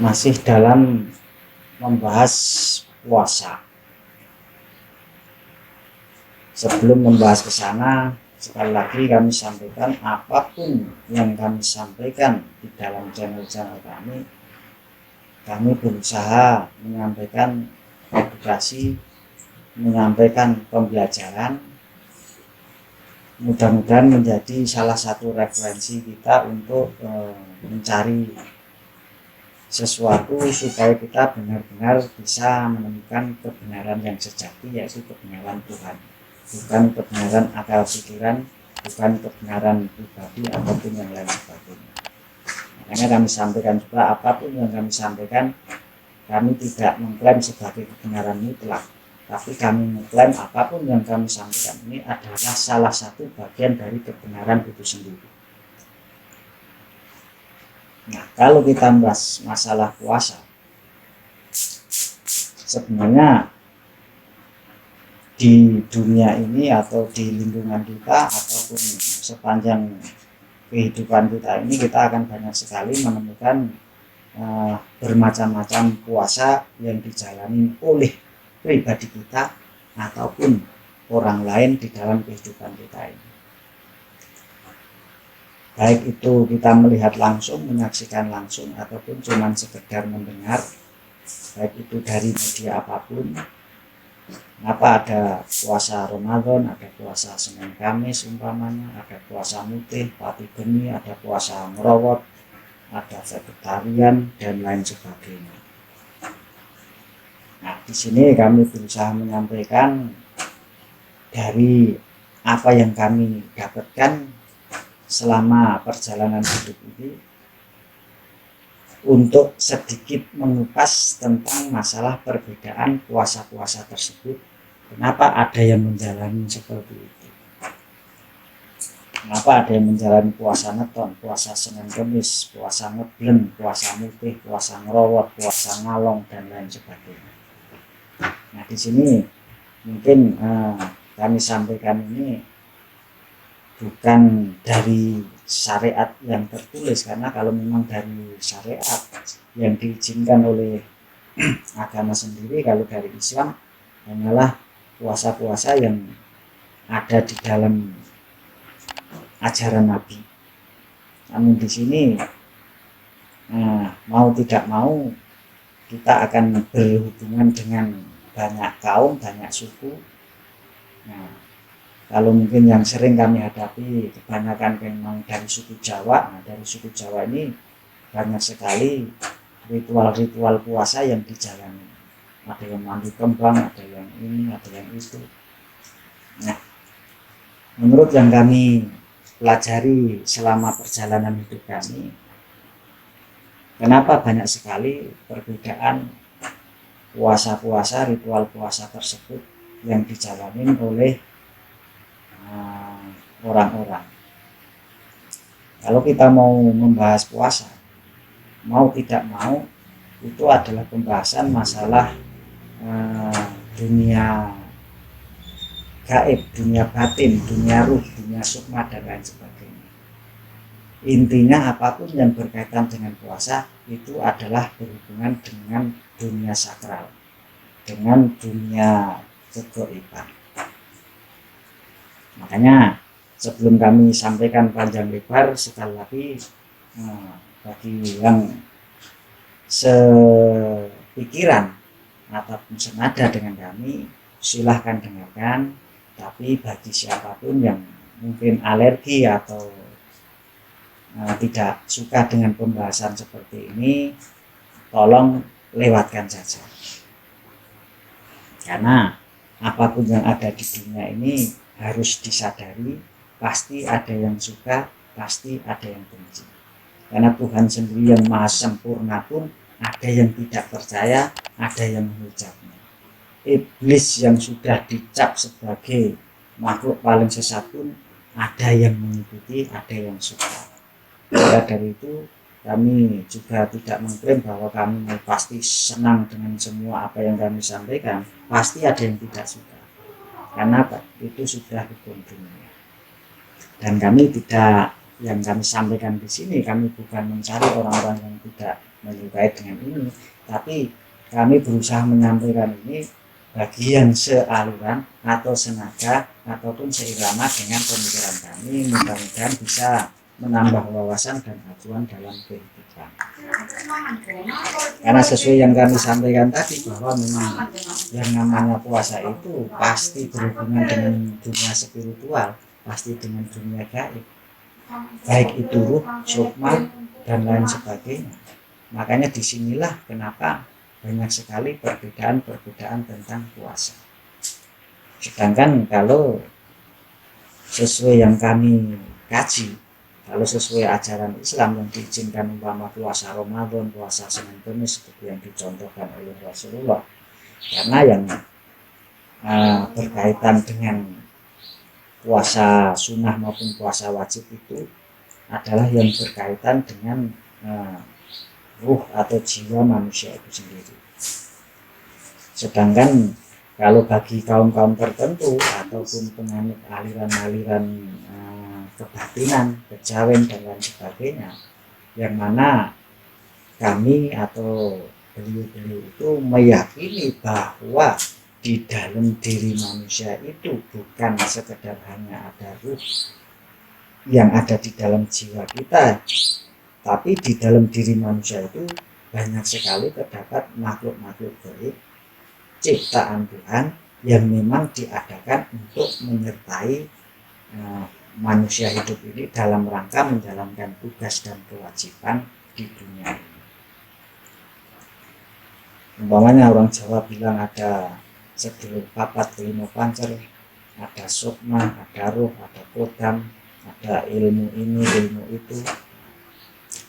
masih dalam membahas puasa. Sebelum membahas ke sana, sekali lagi kami sampaikan, apapun yang kami sampaikan di dalam channel-channel kami berusaha menyampaikan edukasi, menyampaikan pembelajaran, mudah-mudahan menjadi salah satu referensi kita untuk mencari sesuatu supaya kita benar-benar bisa menemukan kebenaran yang sejati, yaitu kebenaran Tuhan, bukan kebenaran akal pikiran, bukan kebenaran pribadi ataupun yang lain sebagainya. Makanya kami sampaikan juga, apapun yang kami sampaikan, kami tidak mengklaim sebagai kebenaran mutlak, tapi kami mengklaim apapun yang kami sampaikan ini adalah salah satu bagian dari kebenaran itu sendiri. Nah, kalau kita bahas masalah puasa, sebenarnya di dunia ini atau di lingkungan kita ataupun sepanjang kehidupan kita ini, kita akan banyak sekali menemukan bermacam-macam puasa yang dijalani oleh pribadi kita ataupun orang lain di dalam kehidupan kita ini. Baik itu kita melihat langsung, menyaksikan langsung, ataupun cuma sekedar mendengar, baik itu dari media apapun. Kenapa ada puasa Ramadan, ada puasa Senin Kamis umpamanya, ada puasa mutih, pati geni, ada puasa ngerowot, ada vegetarian dan lain sebagainya. Nah, di sini kami berusaha menyampaikan dari apa yang kami dapatkan selama perjalanan hidup ini, untuk sedikit mengupas tentang masalah perbedaan puasa-puasa tersebut. Kenapa ada yang menjalani seperti itu? Kenapa ada yang menjalani puasa neton, puasa Senin Kemis, puasa ngebleng, puasa mutih, puasa ngerowot, puasa ngalong dan lain sebagainya. Nah, di sini mungkin kami sampaikan ini bukan dari syariat yang tertulis, karena kalau memang dari syariat yang diizinkan oleh agama sendiri, kalau dari Islam hanyalah puasa-puasa yang ada di dalam ajaran Nabi. Namun di sini mau tidak mau kita akan berhubungan dengan banyak kaum, banyak suku. Nah, kalau mungkin yang sering kami hadapi kebanyakan memang dari suku Jawa. Nah, dari suku Jawa ini banyak sekali ritual-ritual puasa yang dijalani. Ada yang mandi kembang, ada yang ini, ada yang itu. Nah, menurut yang kami pelajari selama perjalanan hidup kami, kenapa banyak sekali perbedaan puasa-puasa, ritual puasa tersebut yang dijalani oleh orang-orang. Kalau kita mau membahas puasa, mau tidak mau, itu adalah pembahasan masalah dunia gaib, dunia batin, dunia ruh, dunia sukma dan lain sebagainya. Intinya apapun yang berkaitan dengan puasa itu adalah berhubungan dengan dunia sakral, dengan dunia kegaiban. Makanya sebelum kami sampaikan panjang lebar, sekali lagi bagi yang sepikiran ataupun senada dengan kami, silahkan dengarkan. Tapi bagi siapapun yang mungkin alergi atau tidak suka dengan pembahasan seperti ini, tolong lewatkan saja. Karena apapun yang ada di dunia ini harus disadari, pasti ada yang suka, pasti ada yang benci. Karena Tuhan sendiri yang maha sempurna pun ada yang tidak percaya, ada yang mengucapnya. Iblis yang sudah dicap sebagai makhluk paling sesat pun ada yang mengikuti, ada yang suka. Maka dari itu kami juga tidak mengklaim bahwa kami pasti senang dengan semua apa yang kami sampaikan. Pasti ada yang tidak suka. Karena itu sudah hukum dunia. Dan kami tidak, yang kami sampaikan di sini, kami bukan mencari orang-orang yang tidak menyukai dengan ini, tapi kami berusaha menyampaikan ini bagian sealiran atau senaga ataupun seirama dengan pemikiran kami, mudah-mudahan bisa menambah wawasan dan acuan dalam kehidupan. Karena sesuai yang kami sampaikan tadi bahwa memang yang namanya puasa itu pasti berhubungan dengan dunia spiritual, pasti dengan dunia gaib, baik itu ruh, sukma, dan lain sebagainya. Makanya disinilah kenapa banyak sekali perbedaan-perbedaan tentang puasa. Sedangkan kalau sesuai yang kami kaji, kalau sesuai ajaran Islam yang diizinkan umpama puasa Ramadan, puasa Senin Kamis seperti yang dicontohkan oleh Rasulullah, karena yang berkaitan dengan puasa sunnah maupun puasa wajib itu adalah yang berkaitan dengan ruh atau jiwa manusia itu sendiri. Sedangkan kalau bagi kaum-kaum tertentu ataupun penganut aliran-aliran kebatinan, kejawen dan lain sebagainya, yang mana kami atau beliau-beliau itu meyakini bahwa di dalam diri manusia itu bukan sekedar hanya ada ruh yang ada di dalam jiwa kita, tapi di dalam diri manusia itu banyak sekali terdapat makhluk-makhluk gaib ciptaan Tuhan yang memang diadakan untuk menyertai manusia hidup ini dalam rangka menjalankan tugas dan kewajiban di dunia ini. Umpamanya orang Jawa bilang ada sedulur papat kelima pancer, ada sukma, ada ruh, ada kodam, ada ilmu ini, ilmu itu.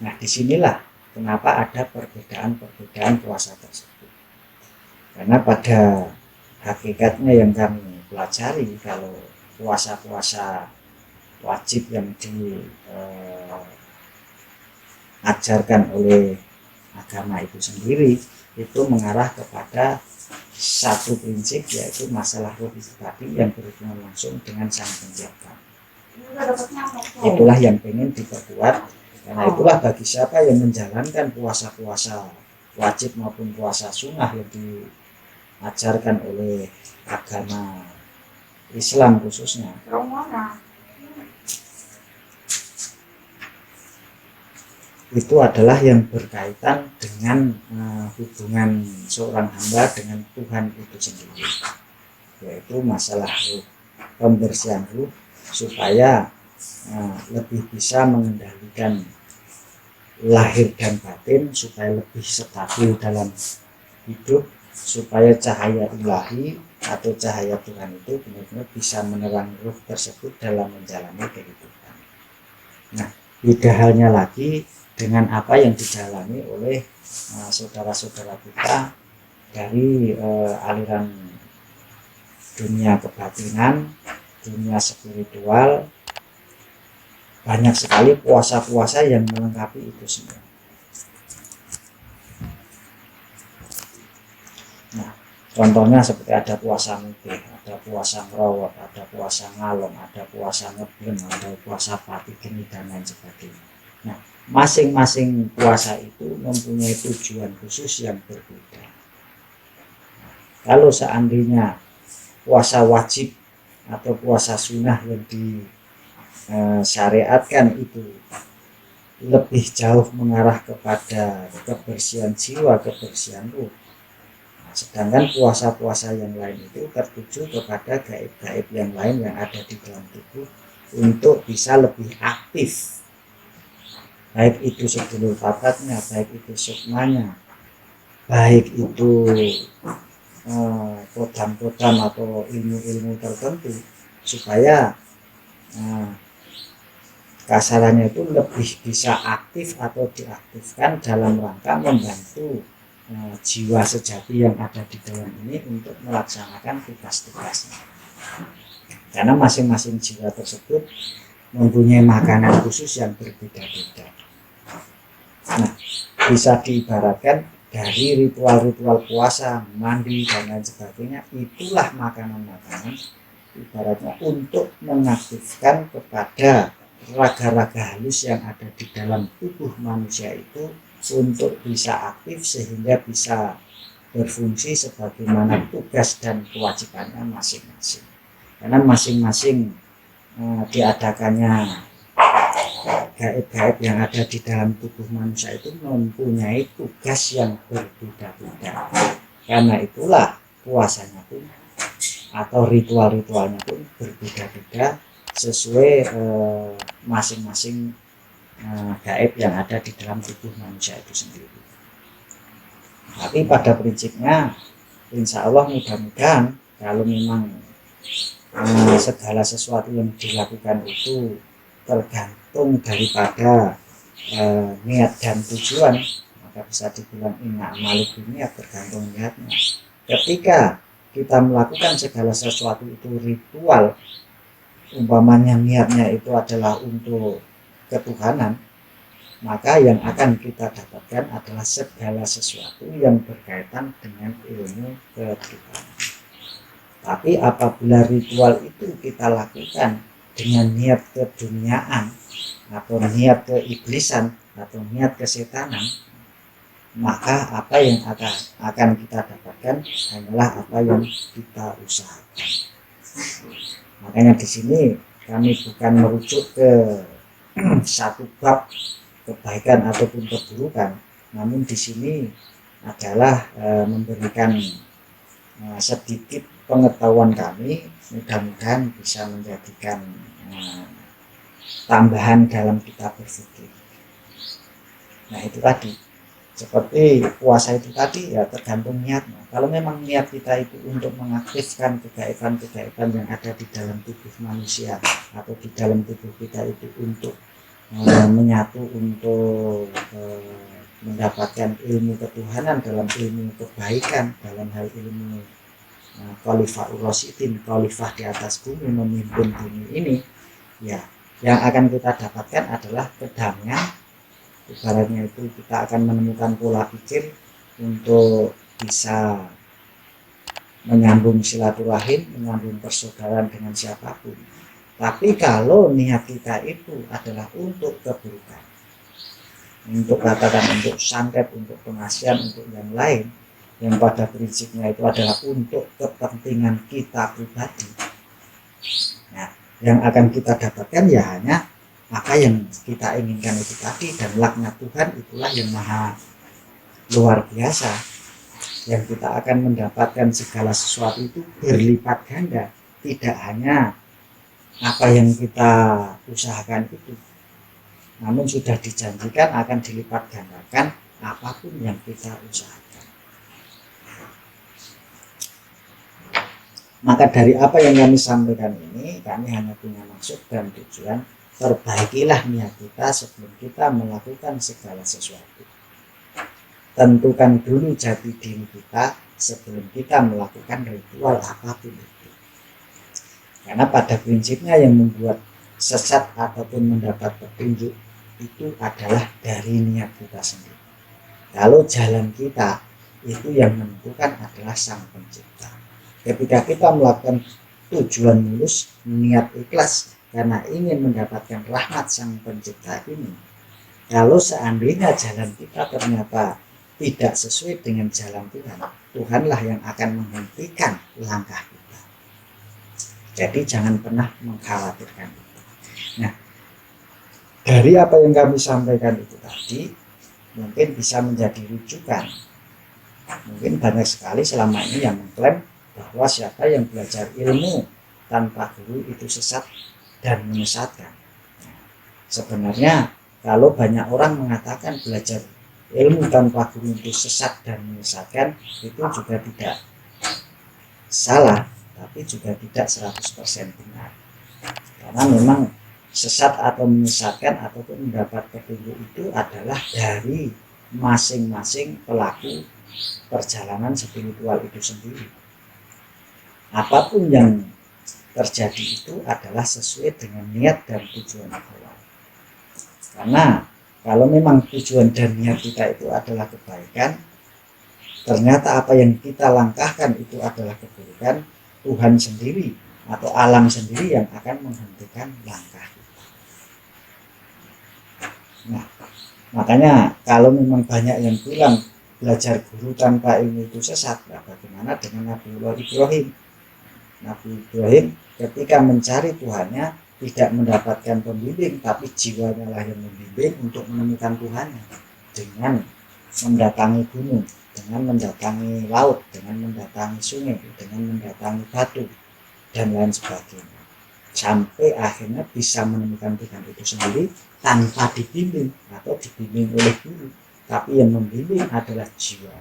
Nah, disinilah kenapa ada perbedaan-perbedaan puasa tersebut. Karena pada hakikatnya yang kami pelajari, kalau puasa-puasa wajib yang diajarkan oleh agama itu sendiri itu mengarah kepada satu prinsip, yaitu masalah ruh itu tadi yang berhubungan langsung dengan sang pencipta. Itulah yang ingin diperkuat, karena itulah bagi siapa yang menjalankan puasa-puasa wajib maupun puasa sunnah yang diajarkan oleh agama Islam khususnya, itu adalah yang berkaitan dengan hubungan seorang hamba dengan Tuhan itu sendiri, yaitu masalah ruh, pembersihan ruh supaya lebih bisa mengendalikan lahir dan batin, supaya lebih stabil dalam hidup, supaya cahaya ilahi atau cahaya Tuhan itu benar-benar bisa menerangi ruh tersebut dalam menjalani kehidupan. Nah, beda halnya lagi dengan apa yang dijalani oleh saudara-saudara kita dari aliran dunia kebatinan, dunia spiritual. Banyak sekali puasa-puasa yang melengkapi itu semua. Nah, contohnya seperti ada puasa mutih, ada puasa ngerawat, ada puasa ngalong, ada puasa ngebleng, ada puasa pati geni dan lain sebagainya. Nah, masing-masing puasa itu mempunyai tujuan khusus yang berbeda. Kalau seandainya puasa wajib atau puasa sunnah yang disyariatkan itu lebih jauh mengarah kepada kebersihan jiwa, kebersihan ruh. Nah, sedangkan puasa-puasa yang lain itu tertuju kepada gaib-gaib yang lain yang ada di dalam tubuh untuk bisa lebih aktif. Baik itu sedulur papatnya, baik itu sukmanya, baik itu kodam-kodam atau ilmu-ilmu tertentu, supaya kasarannya itu lebih bisa aktif atau diaktifkan dalam rangka membantu jiwa sejati yang ada di dalam ini untuk melaksanakan tugas-tugasnya. Karena masing-masing jiwa tersebut mempunyai makanan khusus yang berbeda-beda. Nah, bisa diibaratkan dari ritual-ritual puasa, mandi dan lain sebagainya, itulah makanan-makanan ibaratnya untuk mengaktifkan kepada raga-raga halus yang ada di dalam tubuh manusia itu untuk bisa aktif sehingga bisa berfungsi sebagaimana tugas dan kewajibannya masing-masing. Karena masing-masing diadakannya gaib-gaib yang ada di dalam tubuh manusia itu mempunyai tugas yang berbeda-beda. Karena itulah puasanya pun atau ritual-ritualnya pun berbeda-beda sesuai masing-masing gaib yang ada di dalam tubuh manusia itu sendiri. Tapi pada prinsipnya insya Allah mudah-mudahan kalau memang segala sesuatu yang dilakukan itu tergantung daripada niat dan tujuan, maka bisa dibilang inna malik niat, tergantung niatnya. Ketika kita melakukan segala sesuatu itu ritual, umpamanya niatnya itu adalah untuk ketuhanan, maka yang akan kita dapatkan adalah segala sesuatu yang berkaitan dengan ilmu ketuhanan. Tapi apabila ritual itu kita lakukan dengan niat keduniaan atau niat keiblisan atau niat kesetanan, maka apa yang akan kita dapatkan hanyalah apa yang kita usahakan. Makanya di sini kami bukan merujuk ke satu bab kebaikan ataupun keburukan, namun di sini adalah memberikan sedikit pengetahuan kami, mudah-mudahan bisa menjadikan tambahan dalam kita berpikir. Nah itu tadi, seperti puasa itu tadi ya tergantung niatnya. Kalau memang niat kita itu untuk mengaktifkan kegaiban-kegaiban yang ada di dalam tubuh manusia atau di dalam tubuh kita itu untuk menyatu, untuk mendapatkan ilmu ketuhanan dalam ilmu kebaikan, dalam hal ilmu Khalifah Ur-Rasyidin, Khalifah di atas bumi, memimpin bumi ini, ya yang akan kita dapatkan adalah kedamaian. Ibaratnya itu kita akan menemukan pola pikir untuk bisa menyambung silaturahim, menyambung persaudaraan dengan siapapun. Tapi kalau niat kita itu adalah untuk keburukan, untuk katakan untuk santet, untuk pengasihan, untuk yang lain, yang pada prinsipnya itu adalah untuk kepentingan kita pribadi, nah yang akan kita dapatkan ya hanya apa yang kita inginkan itu tadi, dan laknat Tuhan itulah yang maha luar biasa, yang kita akan mendapatkan segala sesuatu itu berlipat ganda, tidak hanya apa yang kita usahakan itu, namun sudah dijanjikan akan dilipat gandakan apapun yang kita usahakan. Maka dari apa yang kami sampaikan ini, kami hanya punya maksud dan tujuan, perbaikilah niat kita sebelum kita melakukan segala sesuatu. Tentukan dulu jati diri kita sebelum kita melakukan ritual apapun itu. Karena pada prinsipnya yang membuat sesat ataupun mendapat petunjuk itu adalah dari niat kita sendiri. Kalau jalan kita itu yang menentukan adalah Sang Pencipta. Ketika kita melakukan tujuan mulus, niat ikhlas karena ingin mendapatkan rahmat Sang Pencipta ini, kalau seandainya jalan kita ternyata tidak sesuai dengan jalan Tuhan, Tuhanlah yang akan menghentikan langkah kita. Jadi jangan pernah mengkhawatirkan itu. Nah, dari apa yang kami sampaikan itu tadi, mungkin bisa menjadi rujukan. Mungkin banyak sekali selama ini yang mengklaim bahwa siapa yang belajar ilmu tanpa guru itu sesat dan menyesatkan. Sebenarnya kalau banyak orang mengatakan belajar ilmu tanpa guru itu sesat dan menyesatkan, itu juga tidak salah, tapi juga tidak 100% benar. Karena memang sesat atau menyesatkan ataupun mendapat petunjuk itu adalah dari masing-masing pelaku perjalanan spiritual itu sendiri. Apapun yang terjadi itu adalah sesuai dengan niat dan tujuan awal. Karena kalau memang tujuan dan niat kita itu adalah kebaikan, ternyata apa yang kita langkahkan itu adalah keburukan, Tuhan sendiri atau alam sendiri yang akan menghentikan langkah kita. Nah, Makanya kalau memang banyak yang bilang belajar guru tanpa ilmu itu sesat, nah bagaimana dengan Nabiullah Ibrahim? Nabi Ibrahim ketika mencari Tuhannya tidak mendapatkan pembimbing, tapi jiwanya lah yang membimbing untuk menemukan Tuhannya dengan mendatangi gunung, dengan mendatangi laut, dengan mendatangi sungai, dengan mendatangi batu, dan lain sebagainya. Sampai akhirnya bisa menemukan Tuhan itu sendiri tanpa dibimbing atau dibimbing oleh guru, tapi yang membimbing adalah jiwa.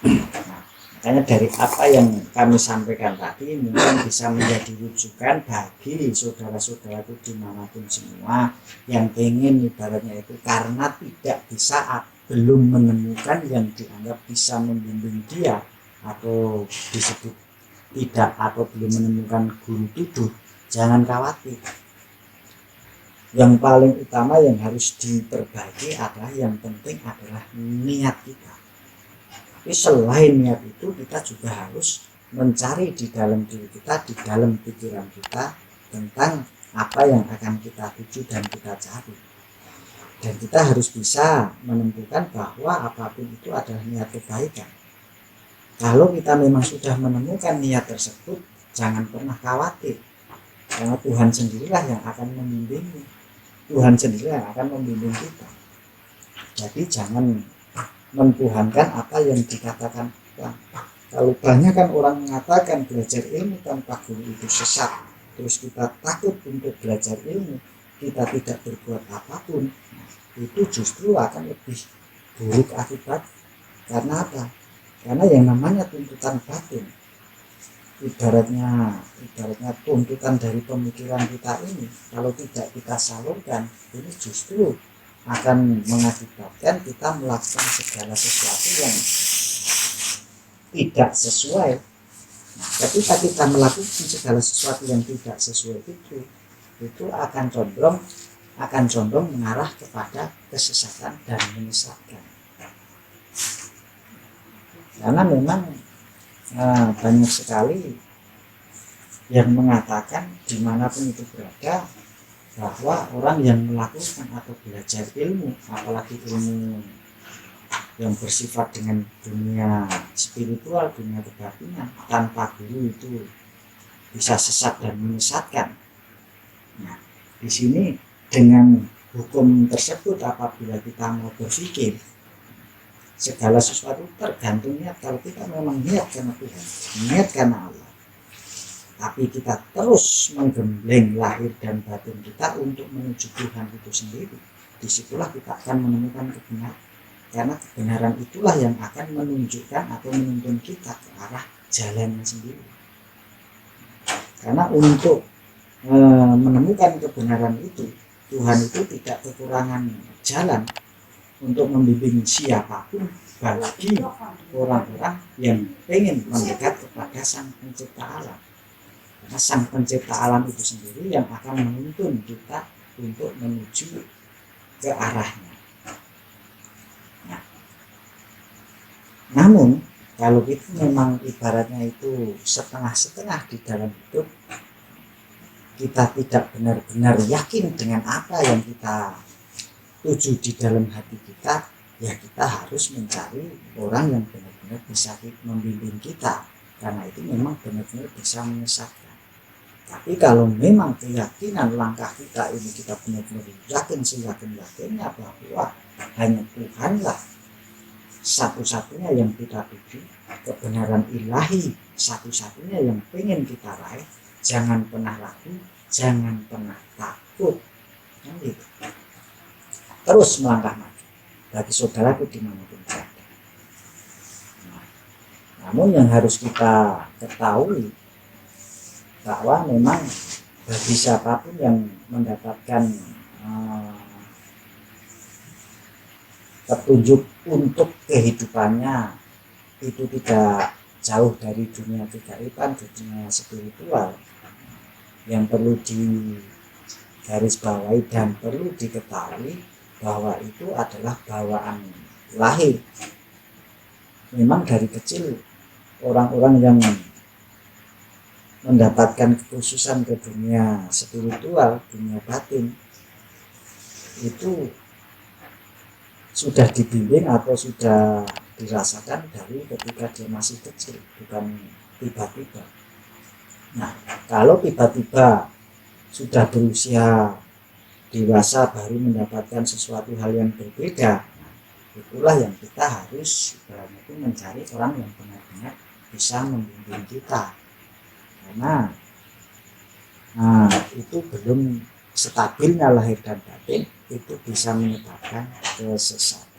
Nah, makanya dari apa yang kami sampaikan tadi mungkin bisa menjadi rujukan bagi saudara-saudaraku dimanapun semua yang ingin ibaratnya itu karena tidak bisa belum menemukan yang dianggap bisa membimbing dia atau disebut tidak atau belum menemukan guru tuduh, jangan khawatir. Yang paling utama yang harus diperbaiki adalah yang penting adalah niat kita. Tapi selain niat itu kita juga harus mencari di dalam diri kita, di dalam pikiran kita tentang apa yang akan kita tuju dan kita cari. Dan kita harus bisa menentukan bahwa apapun itu adalah niat kebaikan. Kalau kita memang sudah menemukan niat tersebut, jangan pernah khawatir. Karena Tuhan sendirilah yang akan membimbingmu. Tuhan sendirilah yang akan membimbing kita. Jadi jangan mentuhankan apa yang dikatakan Tuhan. Kalau banyak kan orang mengatakan belajar ilmu tanpa guru itu sesat. Terus kita takut untuk belajar ilmu, kita tidak berbuat apapun. Itu justru akan lebih buruk akibat. Karena apa? Karena yang namanya tuntutan batin, ibaratnya tuntutan dari pemikiran kita ini, kalau tidak kita salurkan, ini justru akan mengakibatkan kita melakukan segala sesuatu yang tidak sesuai. Nah, ketika kita melakukan segala sesuatu yang tidak sesuai itu akan condong mengarah kepada kesesatan dan menyesatkan. Karena memang banyak sekali yang mengatakan dimanapun itu berada bahwa orang yang melakukan atau belajar ilmu, apalagi ilmu yang bersifat dengan dunia spiritual, dunia kebatinan, tanpa guru itu bisa sesat dan menyesatkan. Nah, di sini dengan hukum tersebut apabila kita mau berpikir segala sesuatu tergantung niat. Kalau kita memang niat karena Tuhan, niat karena Allah, tapi kita terus menggembleng lahir dan batin kita untuk menuju Tuhan itu sendiri, disitulah kita akan menemukan kebenaran. Karena kebenaran itulah yang akan menunjukkan atau menuntun kita ke arah jalannya sendiri. Karena untuk menemukan kebenaran itu, Tuhan itu tidak kekurangan jalan untuk membimbing siapapun bagi orang-orang yang ingin mendekat kepada Sang Pencipta Alam. Karena Sang Pencipta Alam itu sendiri yang akan menuntun kita untuk menuju ke arahnya. Nah, namun kalau itu memang ibaratnya itu setengah-setengah di dalam hidup, kita tidak benar-benar yakin dengan apa yang kita tuju di dalam hati kita, ya kita harus mencari orang yang benar-benar bisa membimbing kita, karena itu memang benar-benar bisa menyesatkan. Tapi kalau memang keyakinan langkah kita ini kita benar-benar yakin seyakin-yakinnya bahwa hanya Tuhanlah satu-satunya yang kita tuju, kebenaran ilahi satu-satunya yang pengen kita raih, jangan pernah ragu, jangan pernah takut, kan gitu. Terus melangkah maju bagi saudaraku dimanapun berada. Nah, namun yang harus kita ketahui bahwa memang bagi siapapun yang mendapatkan petunjuk untuk kehidupannya itu tidak jauh dari dunia kegaiban, dunia spiritual, yang perlu digarisbawahi dan perlu diketahui bahwa itu adalah bawaan lahir. Memang dari kecil orang-orang yang mendapatkan kekhususan ke dunia spiritual, dunia batin, itu sudah dibimbing atau sudah dirasakan dari ketika dia masih kecil, bukan tiba-tiba. Nah, kalau tiba-tiba sudah berusia dewasa baru mendapatkan sesuatu hal yang berbeda, nah, itulah yang kita harus itu mencari orang yang benar-benar bisa membimbing kita, karena itu belum stabilnya lahir dan batin, itu bisa menyebabkan kesesatan.